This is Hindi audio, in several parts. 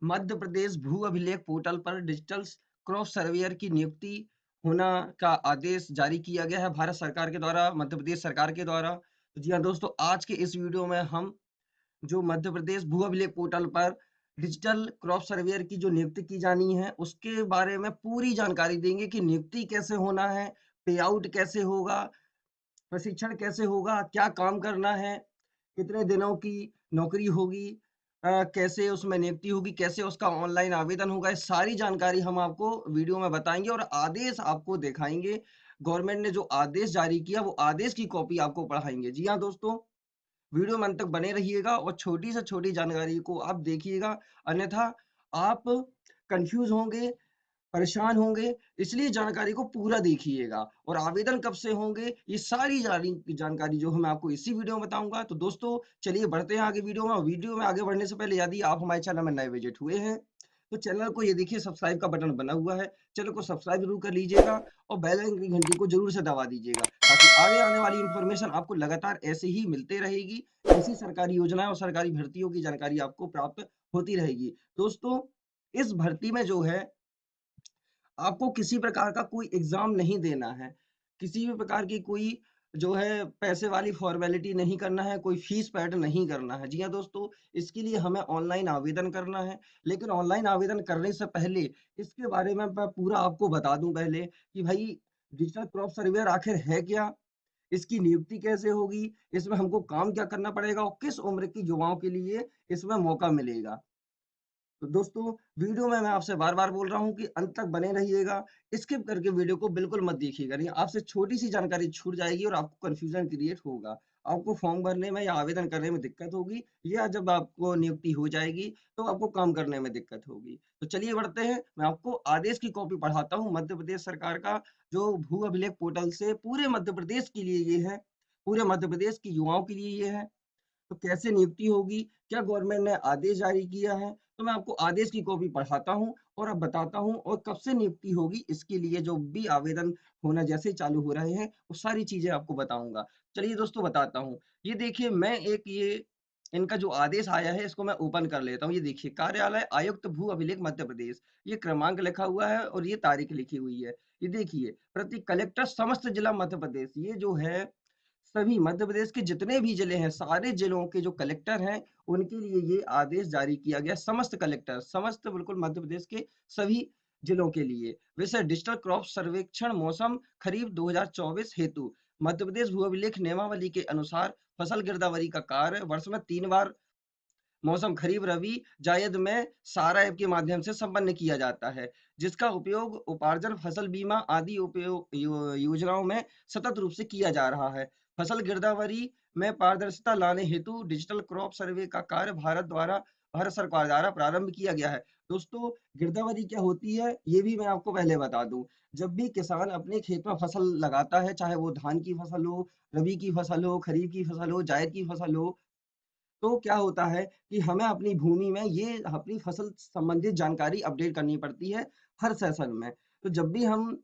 मध्य प्रदेश भू अभिलेख पोर्टल पर डिजिटल क्रॉप सर्वेयर की नियुक्ति होना का आदेश जारी किया गया है भारत सरकार के द्वारा, मध्य प्रदेश सरकार के द्वारा। तो जी हाँ दोस्तों, आज के इस वीडियो में हम जो मध्य प्रदेश भू अभिलेख पोर्टल पर डिजिटल क्रॉप सर्वेयर की जो नियुक्ति की जानी है, उसके बारे में पूरी जानकारी देंगे कि नियुक्ति कैसे होना है, पे आउट कैसे होगा, प्रशिक्षण कैसे होगा, क्या काम करना है, कितने दिनों की नौकरी होगी, कैसे उसमें नियुक्ति होगी, कैसे उसका ऑनलाइन आवेदन होगा, ये सारी जानकारी हम आपको वीडियो में बताएँगे और आदेश आपको दिखाएँगे। गवर्नमेंट ने जो आदेश जारी किया, वो आदेश की कॉपी आपको पढ़ाएँगे। जी हाँ दोस्तों, वीडियो में अंत तक बने रहिएगा और छोटी से छोटी जानकारी को आप देखिएगा, अन्यथा आप कन्फ्यूज़ होंगे, परेशान होंगे, इसलिए जानकारी को पूरा देखिएगा और आवेदन कब से होंगे, ये सारी जानकारी जो है मैं आपको इसी वीडियो में बताऊँगा। तो दोस्तों, चलिए बढ़ते हैं आगे वीडियो में। वीडियो में आगे बढ़ने से पहले यदि आप हमारे चैनल में नए विज़िट हुए हैं, तो चैनल को ये देखिए सब्सक्राइब का बटन बना हुआ है, चैनल को सब्सक्राइब ज़रूर कर लीजिएगा और बेल आइकन की घंटी को ज़रूर से दबा दीजिएगा, ताकि आगे आने वाली इन्फॉर्मेशन आपको लगातार ऐसे ही मिलते रहेगी। ऐसी सरकारी योजनाएँ और सरकारी भर्तियों की जानकारी आपको प्राप्त होती रहेगी। दोस्तों, इस भर्ती में जो है आपको किसी प्रकार का कोई एग्ज़ाम नहीं देना है। किसी भी प्रकार की कोई जो है पैसे वाली फ़ॉर्मेलिटी नहीं करना है, कोई फ़ीस पेड नहीं करना है। जी हाँ दोस्तों, इसके लिए हमें ऑनलाइन आवेदन करना है। लेकिन ऑनलाइन आवेदन करने से पहले इसके बारे में मैं पूरा आपको बता दूँ पहले कि भई डिजिटल क्रॉप सर्वेयर आखिर है क्या? इसकी नियुक्ति कैसे होगी? इसमें हमको काम क्या करना पड़ेगा और किस उम्र की युवाओं के लिए इसमें मौका मिलेगा? तो दोस्तों, वीडियो में मैं आपसे बार-बार बोल रहा हूँ कि अंत तक बने रहिएगा, स्किप करके वीडियो को बिल्कुल मत देखिएगा, नहीं आपसे छोटी-सी जानकारी छूट जाएगी और आपको कन्फ्यूज़न क्रिएट होगा। आपको फॉर्म भरने में या आवेदन करने में दिक्कत होगी या जब आपको नियुक्ति हो जाएगी, तो आपको काम करने में दिक्कत होगी। तो चलिए बढ़ते हैं, मैं आपको आदेश की कॉपी पढ़ाता हूँ मध्य प्रदेश सरकार का, जो भू अभिलेख पोर्टल से पूरे मध्य प्रदेश के लिए ये है, पूरे मध्य प्रदेश के युवाओं के लिए ये है। तो कैसे नियुक्ति होगी? क्या गवर्नमेंट ने आदेश जारी किया है? तो मैं आपको आदेश की कॉपी पढ़ाता हूँ और अब बताता हूँ और कब से नियुक्ति होगी, इसके लिए जो भी आवेदन होना जैसे ही चालू हो रहे हैं, वो सारी चीज़ें आपको बताऊँगा। चलिए दोस्तों बताता हूँ। ये देखिए मैं एक ये इनका जो आदेश आया है, इसको मैं ओपन कर लेता हूँ। ये देखिए कार्यालय आयुक्त भू अभिलेख मध्य प्रदेश, ये क्रमांक लिखा हुआ है और ये तारीख लिखी हुई है। ये देखिए प्रति कलेक्टर समस्त जिला मध्य प्रदेश, ये जो है सभी मध्य प्रदेश के जितने भी जिले हैं, सारे जिलों के जो कलेक्टर हैं, उनके लिए ये आदेश जारी किया गया। समस्त कलेक्टर, समस्त बिल्कुल मध्य प्रदेश के सभी जिलों के लिए। विषय डिजिटल क्रॉप सर्वेक्षण मौसम खरीफ 2024 हेतु मध्य प्रदेश भू अभिलेख नियमावली के अनुसार फसल गिरदावरी का कार्य वर्ष में 3 बार मौसम खरीफ, रबी, जायद में सारा ऐप के माध्यम से संपन्न किया जाता है, जिसका उपयोग उपार्जन, फसल बीमा आदि उपयोग योजनाओं में सतत रूप से किया जा रहा है। फसल गिरदावरी में पारदर्शिता लाने हेतु डिजिटल क्रॉप सर्वे का कार्य भारत सरकार द्वारा प्रारंभ किया गया है। दोस्तों, गिरदावरी क्या होती है, ये भी मैं आपको पहले बता दूँ। जब भी किसान अपने खेत में फसल लगाता है, चाहे वो धान की फसल हो, रबी की फसल हो, खरीफ की फसल हो, जायद की फसल हो, तो क्या होता है कि हमें अपनी भूमि में ये अपनी फसल संबंधित जानकारी अपडेट करनी पड़ती है हर सेशन में। तो जब भी हम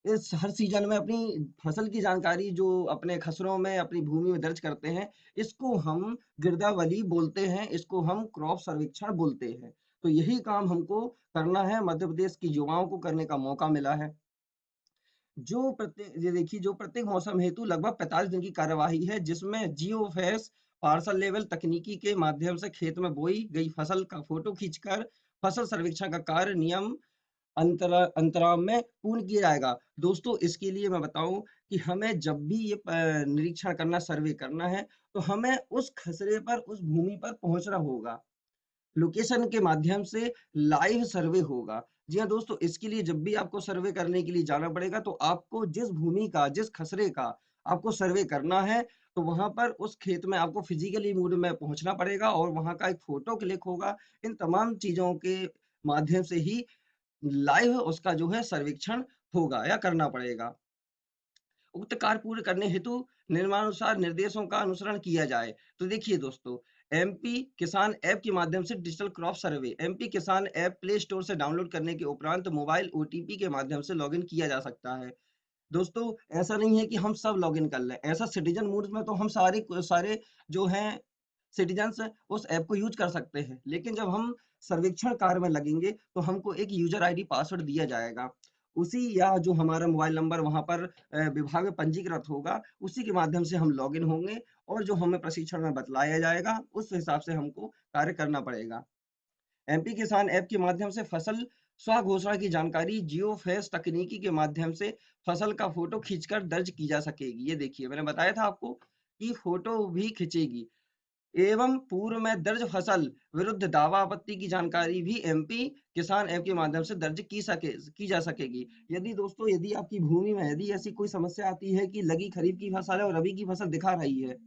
इस हर सीज़न में अपनी फसल की जानकारी जो अपने खसरों में, अपनी भूमि में दर्ज करते हैं, इसको हम गिरदावली बोलते हैं, इसको हम क्रॉप सर्वेक्षण बोलते हैं। तो यही काम हमको करना है, मध्य प्रदेश के युवाओं को करने का मौका मिला है। ये देखिए जो प्रत्येक मौसम हेतु लगभग 45 दिन की कार्यवाही है, जिसमें जियोफेस पार्सल लेवल तकनीकी के माध्यम से खेत में बोई गई फसल का फोटो खींचकर फसल सर्वेक्षण का कार्य नियम अंतराल में पूर्ण किया जाएगा। दोस्तों, इसके लिए मैं बताऊँ कि हमें जब भी ये निरीक्षण करना, सर्वे करना है, तो हमें उस खसरे पर, उस भूमि पर पहुँचना होगा। लोकेशन के माध्यम से लाइव सर्वे होगा। जी हाँ दोस्तों, इसके लिए जब भी आपको सर्वे करने के लिए जाना पड़ेगा, तो आपको जिस भूमि का, जिस खसरे का आपको सर्वे करना है, तो वहाँ पर उस खेत में आपको फिज़िकली मूड में पहुँचना पड़ेगा और वहाँ का एक फ़ोटो क्लिक होगा। इन तमाम चीज़ों के माध्यम से ही लाइव उसका जो है सर्वेक्षण होगा या करना पड़ेगा। उक्त कार्य पूर्ण करने हेतु नियमानुसार निर्देशों का अनुसरण किया जाए। तो देखिए दोस्तों, एमपी किसान ऐप के माध्यम से डिजिटल क्रॉप सर्वे एमपी किसान ऐप प्ले स्टोर से डाउनलोड करने के उपरांत मोबाइल ओटीपी के माध्यम से लॉगिन किया जा सकता है। दोस्तों, ऐसा नहीं है कि हम सब लॉगिन कर लें। ऐसा सिटीजन मोड में तो हम सारे सारे जो हैं सिटीजन्स उस ऐप को यूज कर सकते हैं। लेकिन जब हम सर्वेक्षण कार्य में लगेंगे तो हमको एक यूजर आईडी पासवर्ड दिया जाएगा। उसी या जो हमारा मोबाइल नंबर वहाँ पर विभाग में पंजीकृत होगा, उसी के माध्यम से हम लॉगिन होंगे और जो हमें प्रशिक्षण में बतलाया जाएगा, उस हिसाब से हमको कार्य करना पड़ेगा। एमपी किसान ऐप के माध्यम से फसल स्व घोषणा की जानकारी जियोफेंस तकनीकी के माध्यम से फसल का फोटो खींचकर दर्ज की जा सकेगी। ये देखिए मैंने बताया था आपको कि फोटो भी खींचेगी एवं पूर्व में दर्ज फसल विरुद्ध दावा आपत्ति की जानकारी भी एमपी किसान ऐप के माध्यम से दर्ज की जा सकेगी। यदि दोस्तों यदि आपकी भूमि में यदि ऐसी कोई समस्या आती है कि लगी खरीफ की फसल है और रबी की फसल दिखा रही है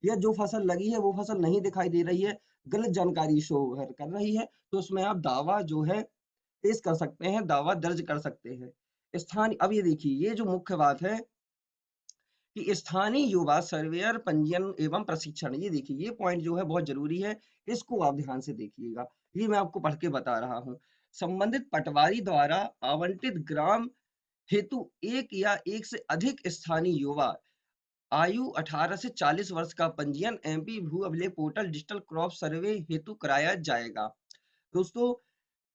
या जो फसल लगी है वो फसल नहीं दिखाई दे रही है, गलत जानकारी शो कर रही है, तो उसमें आप दावा जो है पेश कर सकते हैं, दावा दर्ज कर सकते हैं। स्थानीय अब ये देखिए ये जो मुख्य बात है कि स्थानीय युवा सर्वेयर पंजीयन एवं प्रशिक्षण, ये देखिए ये पॉइंट जो है बहुत जरूरी है, इसको आप ध्यान से देखिएगा। ये मैं आपको पढ़ के बता रहा हूँ। संबंधित पटवारी द्वारा आवंटित ग्राम हेतु एक या एक से अधिक स्थानीय युवा आयु 18 से 40 वर्ष का पंजीयन एमपी भू अभिलेख पोर्टल डिजिटल क्रॉप सर्वे हेतु कराया जाएगा। दोस्तों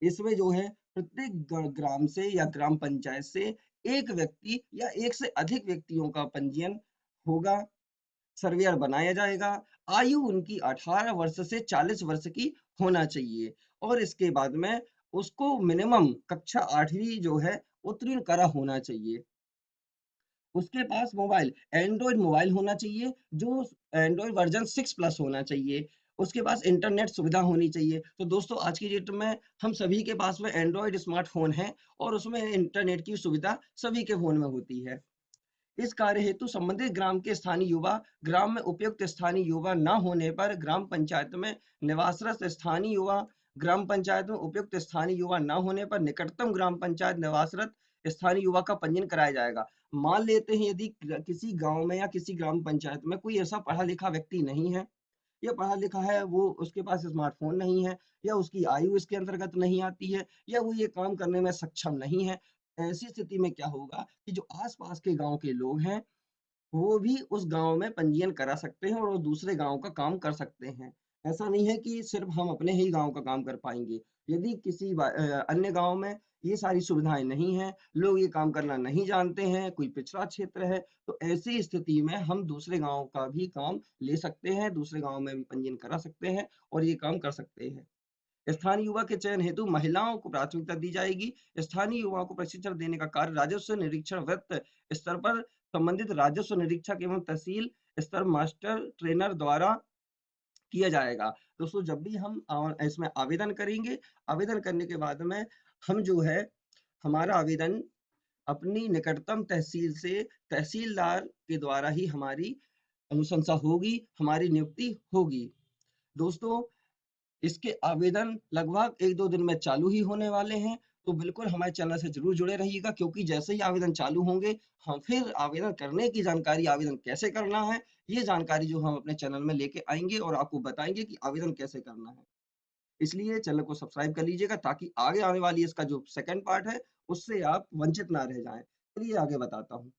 इसमें जो है प्रत्येक ग्राम से या ग्राम पंचायत से एक व्यक्ति या एक से अधिक व्यक्तियों का पंजीयन होगा, सर्वेयर बनाया जाएगा। आयु उनकी 18 वर्ष से 40 वर्ष की होना चाहिए और इसके बाद में उसको मिनिमम कक्षा 8वीं जो है उत्तीर्ण करा होना चाहिए। उसके पास मोबाइल एंड्रॉयड मोबाइल होना चाहिए, जो एंड्रॉयड वर्जन 6 प्लस होना चाहिए। उसके पास इंटरनेट सुविधा होनी चाहिए। तो दोस्तों आज की डेट में हम सभी के पास में एंड्रॉयड स्मार्टफोन है और उसमें इंटरनेट की सुविधा सभी के फोन में होती है। इस कार्य हेतु संबंधित ग्राम के स्थानीय युवा ग्राम में उपयुक्त स्थानीय युवा न होने पर ग्राम पंचायत में निवासरत स्थानीय युवा ग्राम पंचायत में उपयुक्त स्थानीय युवा न होने पर निकटतम ग्राम पंचायत निवासरत स्थानीय युवा का पंजीयन कराया जाएगा। मान लेते हैं यदि किसी गांव में या किसी ग्राम पंचायत में कोई ऐसा पढ़ा लिखा व्यक्ति नहीं है या पढ़ा लिखा है, वो उसके पास स्मार्टफोन नहीं है या उसकी आयु इसके अंतर्गत नहीं आती है या वो ये काम करने में सक्षम नहीं है, ऐसी स्थिति में क्या होगा कि जो आसपास के गांव के लोग हैं वो भी उस गांव में पंजीयन करा सकते हैं और वो दूसरे गांव का काम कर सकते हैं। ऐसा नहीं है कि सिर्फ हम अपने ही गांव का काम कर पाएंगे। यदि किसी अन्य गांव में ये सारी सुविधाएं नहीं हैं, लोग ये काम करना नहीं जानते हैं, कोई पिछड़ा क्षेत्र है, तो ऐसी स्थिति में हम दूसरे गांव का भी काम ले सकते हैं, दूसरे गांव में भी पंजीयन करा सकते हैं और ये काम कर सकते हैं। स्थानीय युवा के चयन हेतु महिलाओं को प्राथमिकता दी जाएगी। स्थानीय युवाओं को प्रशिक्षण देने का कार्य राजस्व निरीक्षण वृत्त स्तर पर संबंधित राजस्व निरीक्षक एवं तहसील स्तर मास्टर ट्रेनर द्वारा किया जाएगा। दोस्तों जब भी हम इसमें आवेदन करेंगे, आवेदन करने के बाद में हम जो है हमारा आवेदन अपनी निकटतम तहसील से तहसीलदार के द्वारा ही हमारी अनुशंसा होगी, हमारी नियुक्ति होगी। दोस्तों इसके आवेदन लगभग 1-2 दिन में चालू ही होने वाले हैं, तो बिल्कुल हमारे चैनल से ज़रूर जुड़े रहिएगा क्योंकि जैसे ही आवेदन चालू होंगे, हम फिर आवेदन करने की जानकारी, आवेदन कैसे करना है, ये जानकारी जो हम अपने चैनल में लेके आएँगे और आपको बताएँगे कि आवेदन कैसे करना है। इसलिए चैनल को सब्सक्राइब कर लीजिएगा ताकि आगे आने वाली इसका जो सेकंड पार्ट है, उससे आप वंचित ना रह जाएँ। चलिए आगे बताता हूँ।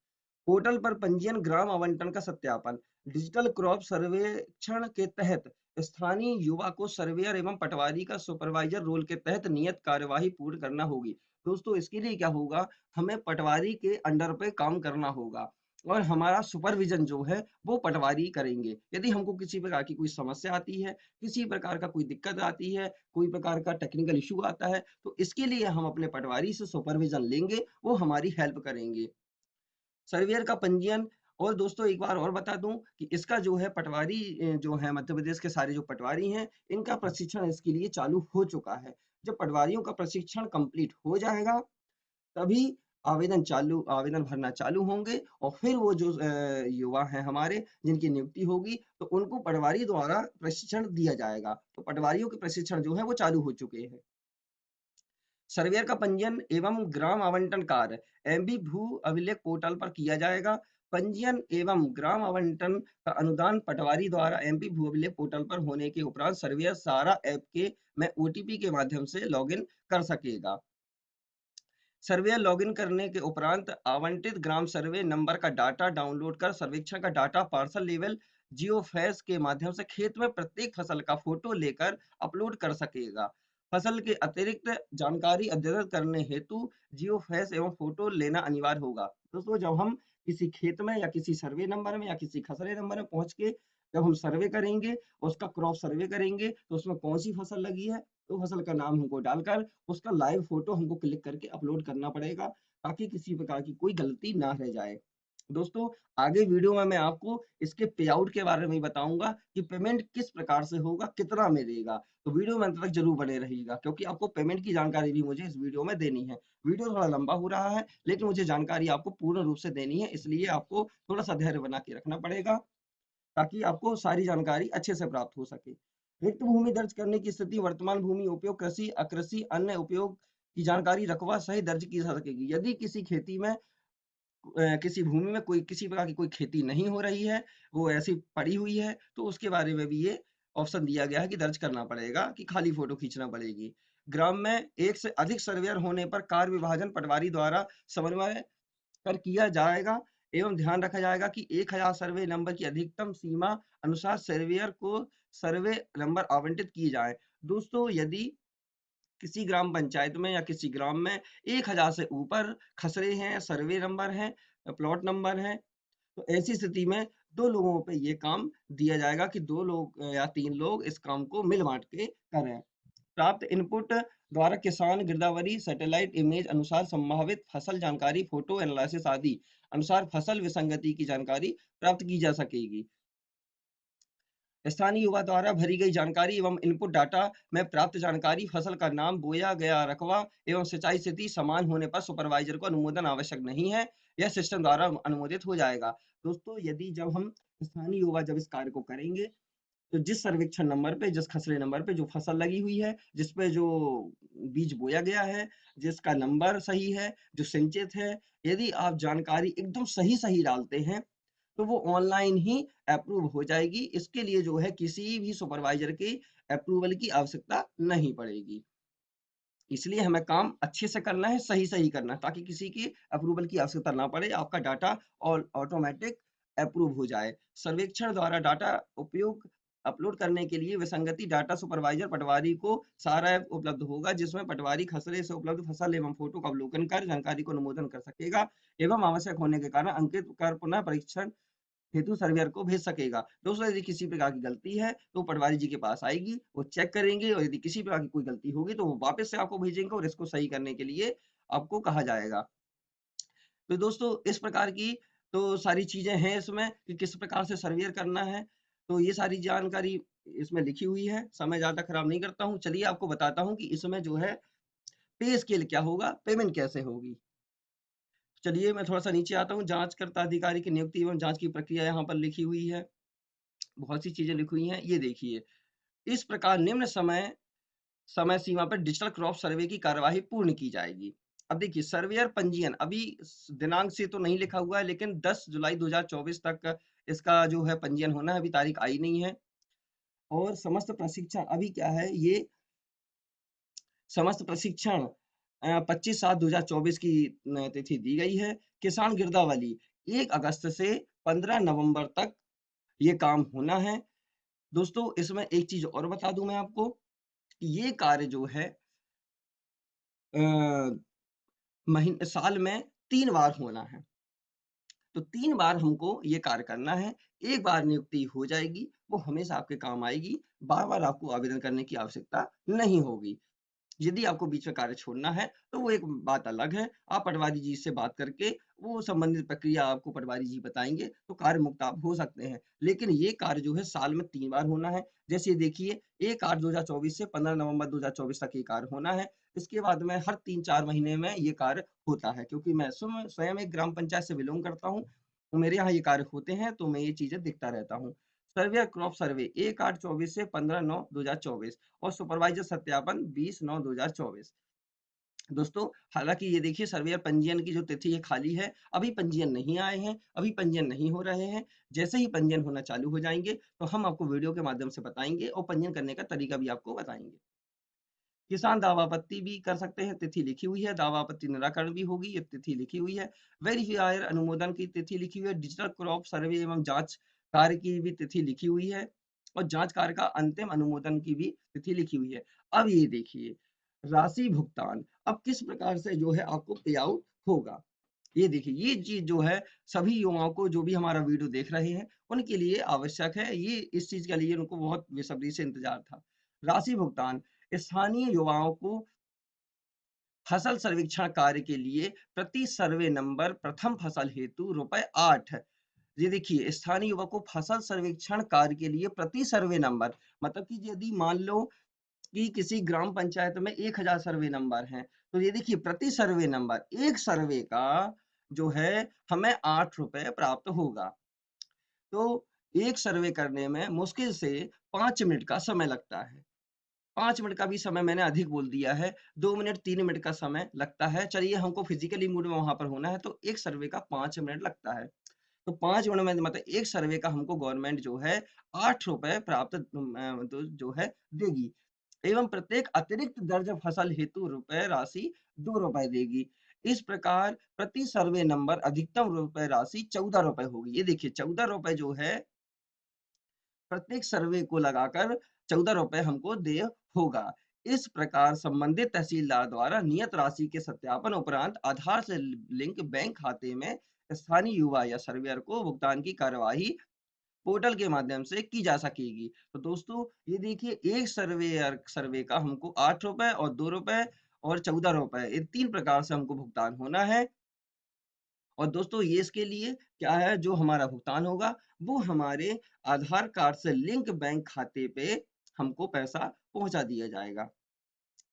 पोर्टल पर पंजीयन ग्राम आवंटन का सत्यापन डिजिटल क्रॉप सर्वेक्षण के तहत स्थानीय युवा को सर्वेयर एवं पटवारी का सुपरवाइजर रोल के तहत नियत कार्यवाही पूर्ण करना होगी। दोस्तों इसके लिए क्या होगा, हमें पटवारी के अंडर पे काम करना होगा और हमारा सुपरविजन जो है वो पटवारी करेंगे। यदि हमको किसी प्रकार की कोई समस्या आती है, किसी प्रकार का कोई दिक्कत आती है, कोई प्रकार का टेक्निकल इशू आता है, तो इसके लिए हम अपने पटवारी से सुपरविजन लेंगे, वो हमारी हेल्प करेंगे। सर्वेयर का पंजीयन और दोस्तों एक बार और बता दूं कि इसका जो है पटवारी जो है मध्य प्रदेश के सारे जो पटवारी हैं इनका प्रशिक्षण इसके लिए चालू हो चुका है। जब पटवारियों का प्रशिक्षण कंप्लीट हो जाएगा तभी आवेदन भरना चालू होंगे और फिर वो जो युवा हैं हमारे जिनकी नियुक्ति होगी तो उनको पटवारी द्वारा प्रशिक्षण दिया जाएगा। तो पटवारियों के प्रशिक्षण जो है वो चालू हो चुके हैं। सर्वेयर का पंजीयन एवं ग्राम आवंटन कार्य एमबी भू अभिलेख पोर्टल पर किया जाएगा। पंजीयन एवं ग्राम आवंटन का अनुदान पटवारी द्वारा एमपी भू अभिलेख पोर्टल पर होने के उपरांत सर्वेयर सारा ऐप के में ओटीपी के माध्यम से लॉगिन कर सकेगा। सर्वेयर लॉगिन करने के उपरांत आवंटित ग्राम सर्वे नंबर का डाटा डाउनलोड कर सर्वेक्षण का डाटा पार्सल लेवल जियोफैस के माध्यम से खेत में प्रत्येक फसल का फोटो लेकर अपलोड कर सकेगा। फसल के अतिरिक्त जानकारी अद्यतन करने हेतु जियोफैस एवं फोटो लेना अनिवार्य होगा। दोस्तों, जब हम किसी खेत में या किसी सर्वे नंबर में या किसी खसरे नंबर में पहुंच के जब हम सर्वे करेंगे, उसका क्रॉप सर्वे करेंगे, तो उसमें कौन सी फसल लगी है, तो फसल का नाम हमको डालकर उसका लाइव फोटो हमको क्लिक करके अपलोड करना पड़ेगा, ताकि किसी प्रकार की कोई गलती ना रह जाए। दोस्तों, आगे वीडियो में मैं आपको इसके पे आउट के बारे में बताऊंगा कि पेमेंट किस प्रकार से होगा, कितना मिलेगा। तो वीडियो में अंत तक जरूर बने रहिएगा, क्योंकि आपको पेमेंट की जानकारी भी मुझे इस वीडियो में देनी है। वीडियो थोड़ा लंबा हो रहा है, लेकिन मुझे जानकारी आपको पूर्ण रूप से देनी है, इसलिए आपको थोड़ा सा धैर्य बना के रखना पड़ेगा, ताकि आपको सारी जानकारी अच्छे से प्राप्त हो सके। रिक्त भूमि दर्ज करने की स्थिति वर्तमान भूमि उपयोग, कृषि, अकृषि, अन्य उपयोग की जानकारी रकबा सहित दर्ज की जा सकेगी। यदि किसी खेती में किसी भूमि में कोई किसी प्रकार की कोई खेती नहीं हो रही है, वो ऐसी पड़ी हुई है, तो उसके बारे में भी ये ऑप्शन दिया गया है कि दर्ज करना पड़ेगा, कि खाली फोटो खींचना पड़ेगी। ग्राम में एक से अधिक सर्वेयर होने पर कार्य विभाजन पटवारी द्वारा समन्वय कर किया जाएगा एवं ध्यान रखा जाएगा कि 1000 सर्वे नंबर की अधिकतम सीमा अनुसार सर्वेयर को सर्वे नंबर आवंटित किए जाए। दोस्तों, यदि किसी ग्राम पंचायत में या किसी ग्राम में 1000 से ऊपर खसरे हैं, सर्वे नंबर हैं, प्लॉट नंबर हैं, तो ऐसी स्थिति में 2 लोगों पे ये काम दिया जाएगा कि 2 लोग या 3 लोग इस काम को मिल बांट के करें। प्राप्त इनपुट द्वारा किसान गिरदावरी सैटेलाइट इमेज अनुसार संभावित फसल जानकारी, फोटो एनालिसिस आदि अनुसार फसल विसंगति की जानकारी प्राप्त की जा सकेगी। स्थानीय युवा द्वारा भरी गई जानकारी एवं इनपुट डाटा में प्राप्त जानकारी, फसल का नाम, बोया गया रकबा एवं सिंचाई स्थिति समान होने पर सुपरवाइजर को अनुमोदन आवश्यक नहीं है, यह सिस्टम द्वारा अनुमोदित हो जाएगा। दोस्तों, यदि जब हम स्थानीय युवा जब इस कार्य को करेंगे, तो जिस सर्वेक्षण नंबर पे, जिस खसरे नंबर पे जो फसल लगी हुई है, जिस पे जो बीज बोया गया है, जिसका नंबर सही है, जो सिंचित है, यदि आप जानकारी एकदम सही-सही डालते हैं, तो वो ऑनलाइन ही अप्रूव हो जाएगी। इसके लिए जो है किसी भी सुपरवाइजर की अप्रूवल की आवश्यकता नहीं पड़ेगी। इसलिए हमें काम अच्छे से करना है, सही-सही करना है, ताकि किसी की अप्रूवल की आवश्यकता ना पड़े, आपका डाटा ऑटोमेटिक अप्रूव हो जाए। सर्वेक्षण द्वारा डाटा उपयोग अपलोड करने के लिए विसंगति डाटा सुपरवाइजर पटवारी को सारा ऐप उपलब्ध होगा, जिसमें पटवारी खसरे से उपलब्ध फसल एवं फोटो का अवलोकन कर जानकारी को अनुमोदन कर सकेगा एवं आवश्यक होने के कारण अंकित कर पुनः परीक्षण हेतु सर्वेयर को भेज सकेगा। दोस्तों, यदि किसी प्रकार की गलती है, तो पटवारी जी के पास आएगी, वो चेक करेंगे, और यदि किसी प्रकार की कोई गलती होगी, तो वो वापस से आपको भेजेंगे और इसको सही करने के लिए आपको कहा जाएगा। तो दोस्तों, इस प्रकार की तो सारी चीज़ें हैं इसमें कि किस प्रकार से सर्वेयर करना है। तो ये सारी जानकारी इसमें लिखी हुई है। समय ज़्यादा खराब नहीं करता हूँ। चलिए आपको बताता हूँ कि इसमें जो है पे स्केल क्या होगा, पेमेंट कैसे होगी। चलिए मैं थोड़ा-सा नीचे आता हूँ। जाँचकर्ता अधिकारी की नियुक्ति एवं जाँच की प्रक्रिया यहाँ पर लिखी हुई है। बहुत सी चीज़ें लिखी हुई हैं, ये देखिए। इस प्रकार निम्न समय समय सीमा पर डिजिटल क्रॉप सर्वे की कार्यवाही पूर्ण की जाएगी। अब देखिए, सर्वेयर पंजीयन अभी दिनांक से तो नहीं लिखा हुआ है, लेकिन 10 जुलाई 2024 तक इसका जो है पंजीयन होना है, अभी तारीख आई नहीं है। और समस्त प्रशिक्षण अभी क्या है, ये समस्त प्रशिक्षण 25/7/2024 की तिथि दी गई है। किसान गिरदावली 1 अगस्त से 15 नवंबर तक ये काम होना है। दोस्तों, इसमें एक चीज़ और बता दूँ मैं आपको, कि ये कार्य जो है अ, साल में 3 बार होना है। तो 3 बार हमको ये कार्य करना है। एक बार नियुक्ति हो जाएगी, वो हमेशा आपके काम आएगी, बार-बार आपको आवेदन करने की आवश्यकता नहीं होगी। यदि आपको बीच में कार्य छोड़ना है, तो वो एक बात अलग है। आप पटवारी जी से बात करके वो संबंधित प्रक्रिया आपको पटवारी जी बताएँगे, तो कार्य मुक्त आप हो सकते हैं। लेकिन ये कार्य जो है साल में 3 बार होना है। जैसे देखिए, 1/8/2024 से 15 नवंबर 2024 तक ये कार्य होना है। इसके बाद में हर 3-4 महीने में ये कार्य होता है, क्योंकि मैं स्वयं स्वयं एक ग्राम पंचायत से बिलॉन्ग करता हूँ, तो मेरे यहाँ ये कार्य होते हैं, तो मैं ये चीज़ें देखता रहता हूँ। सर्वे क्रॉप सर्वे 1/8/24 से 15/9/2024 और सुपरवाइजर सत्यापन 20/9/2024। दोस्तों, हालाँकि ये देखिए, सर्वेयर पंजीयन की जो तिथि है खाली है, अभी पंजीयन नहीं आए हैं, अभी पंजीयन नहीं हो रहे हैं। जैसे ही पंजीयन होना चालू हो जाएँगे, तो हम आपको वीडियो के माध्यम से बताएँगे और पंजीयन करने का तरीका भी आपको बताएँगे। किसान दावा आपत्ति भी कर सकते हैं, तिथि लिखी हुई है, दावा आपत्ति निराकरण भी होगी, ये तिथि लिखी हुई है। वेरीफायर अनुमोदन की तिथि लिखी हुई है, डिजिटल क्रॉप सर्वे एवं जाँच कार्य की भी तिथि लिखी हुई है और जांच कार्य का अंतिम अनुमोदन की भी तिथि लिखी हुई है। अब ये देखिए राशि भुगतान अब किस प्रकार से जो है आपको पे आउट होगा। ये देखिए ये चीज जो है सभी युवाओं को जो भी हमारा वीडियो देख रहे हैं उनके लिए आवश्यक है। ये इस चीज के लिए उनको बहुत बेसब्री से इंतजार था। राशि भुगतान स्थानीय युवाओं को फसल सर्वेक्षण कार्य के लिए प्रति सर्वे नंबर प्रथम फसल हेतु ₹8। ये देखिए स्थानीय युवक को फसल सर्वेक्षण कार्य के लिए प्रति सर्वे नंबर मतलब कि यदि मान लो कि किसी ग्राम पंचायत में 1000 सर्वे नंबर हैं, तो ये देखिए प्रति सर्वे नंबर एक सर्वे का जो है हमें ₹8 प्राप्त होगा। तो एक सर्वे करने में मुश्किल से 5 मिनट का समय लगता है। 5 मिनट का भी समय मैंने अधिक बोल दिया है, 2 मिनट 3 मिनट का समय लगता है। चलिए हमको फिजिकली मूड में वहाँ पर होना है तो एक सर्वे का 5 मिनट लगता है। तो 5 मिनट में मतलब एक सर्वे का हमको गवर्नमेंट जो है ₹8 प्राप्त तो जो है देगी एवं प्रत्येक अतिरिक्त दर्ज फसल हेतु रुपए राशि ₹2 देगी। इस प्रकार प्रति सर्वे नंबर अधिकतम रुपए राशि ₹14 होगी। ये देखिए ₹14 जो है प्रत्येक सर्वे को लगाकर ₹14 हमको देय होगा। इस प्रकार संबंधित तहसीलदार द्वारा नियत राशि के सत्यापन उपरांत आधार से लिंक बैंक खाते में स्थानीय युवा या सर्वेयर को भुगतान की कार्यवाही पोर्टल के माध्यम से की जा सकेगी। तो दोस्तों ये देखिए एक सर्वे का हमको ₹8 और ₹2 और ₹14 ये 3 प्रकार से हमको भुगतान होना है। और दोस्तों ये इसके लिए क्या है जो हमारा भुगतान होगा वो हमारे आधार कार्ड से लिंक बैंक खाते पे हमको पैसा पहुंचा दिया जाएगा।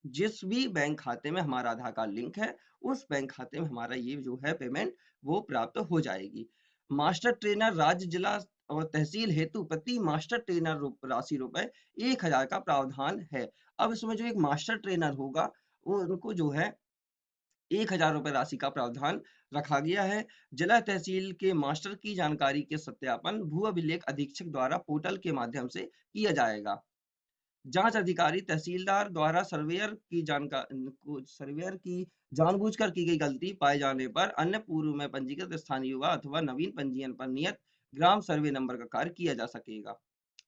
जिस भी बैंक खाते में हमारा आधार कार्ड लिंक है उस बैंक खाते में हमारा ये जो है पेमेंट वो प्राप्त हो जाएगी। मास्टर ट्रेनर राज्य जिला और तहसील हेतु प्रति मास्टर ट्रेनर राशि रुपए 1000 का प्रावधान है। अब इसमें जो एक मास्टर ट्रेनर होगा वो उनको जो है ₹1000 राशि का प्रावधान रखा गया है। जिला तहसील के मास्टर की जानकारी के सत्यापन भू अभिलेख अधीक्षक द्वारा पोर्टल के माध्यम से किया जाएगा। जांच अधिकारी तहसीलदार द्वारा सर्वेयर की जानबूझकर की गई गलती पाए जाने पर अन्य पूर्व में पंजीकृत स्थानीय युवा अथवा नवीन पंजीयन पर नियत ग्राम सर्वे नंबर का कार्य किया जा सकेगा।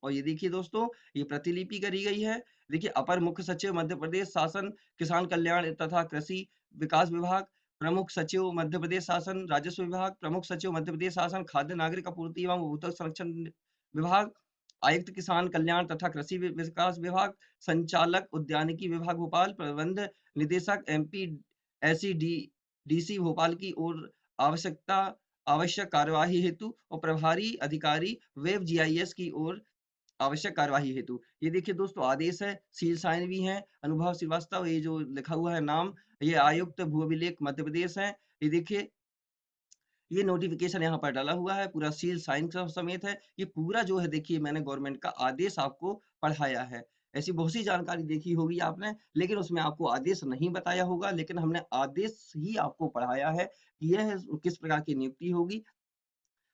और ये देखिए दोस्तों ये प्रतिलिपि करी गई है। देखिए अपर मुख्य सचिव मध्य प्रदेश शासन किसान कल्याण तथा कृषि विकास विभाग, प्रमुख सचिव मध्य प्रदेश शासन राजस्व विभाग, प्रमुख सचिव मध्य प्रदेश शासन खाद्य नागरिक आपूर्ति एवं उपभोक्ता संरक्षण विभाग, आयुक्त किसान कल्याण तथा कृषि विकास विभाग, संचालक उद्यानिकी विभाग भोपाल, प्रबंध निदेशक एमपी एसईडी डीसी भोपाल की ओर आवश्यकता आवश्यक कार्यवाही हेतु और प्रभारी अधिकारी वेब जीआईएस की ओर आवश्यक कार्यवाही हेतु। ये देखिए दोस्तों आदेश है, सील साइन भी है, अनुभव श्रीवास्तव ये जो लिखा हुआ है नाम, ये आयुक्त भू अभिलेख मध्य प्रदेश है। ये देखिए ये नोटिफिकेशन यहाँ पर डाला हुआ है, पूरा सील साइन समेत है। ये पूरा जो है देखिए मैंने गवर्नमेंट का आदेश आपको पढ़ाया है। ऐसी बहुत सी जानकारी देखी होगी आपने, लेकिन उसमें आपको आदेश नहीं बताया होगा, लेकिन हमने आदेश ही आपको पढ़ाया है कि यह किस प्रकार की नियुक्ति होगी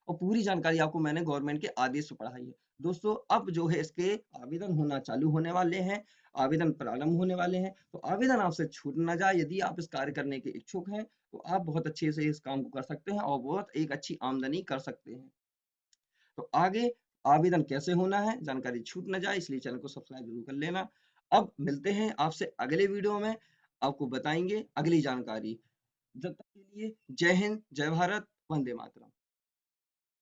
और पूरी जानकारी आपको मैंने गवर्नमेंट के आदेश से पढ़ाई है। दोस्तों अब जो है इसके आवेदन होना चालू होने वाले हैं, आवेदन प्रारंभ होने वाले हैं, तो आवेदन आपसे छूट ना जाए। यदि आप इस कार्य करने के इच्छुक हैं, तो आप बहुत अच्छे से इस काम को कर सकते हैं और बहुत एक अच्छी आमदनी कर सकते हैं। तो आगे आवेदन कैसे होना है, जानकारी छूट ना जाए इसलिए चैनल को सब्सक्राइब जरूर कर लेना। अब मिलते हैं आपसे अगले वीडियो में, आपको बताएँगे अगली जानकारी। जब तक के लिए जय हिंद, जय भारत, वंदे मातरम।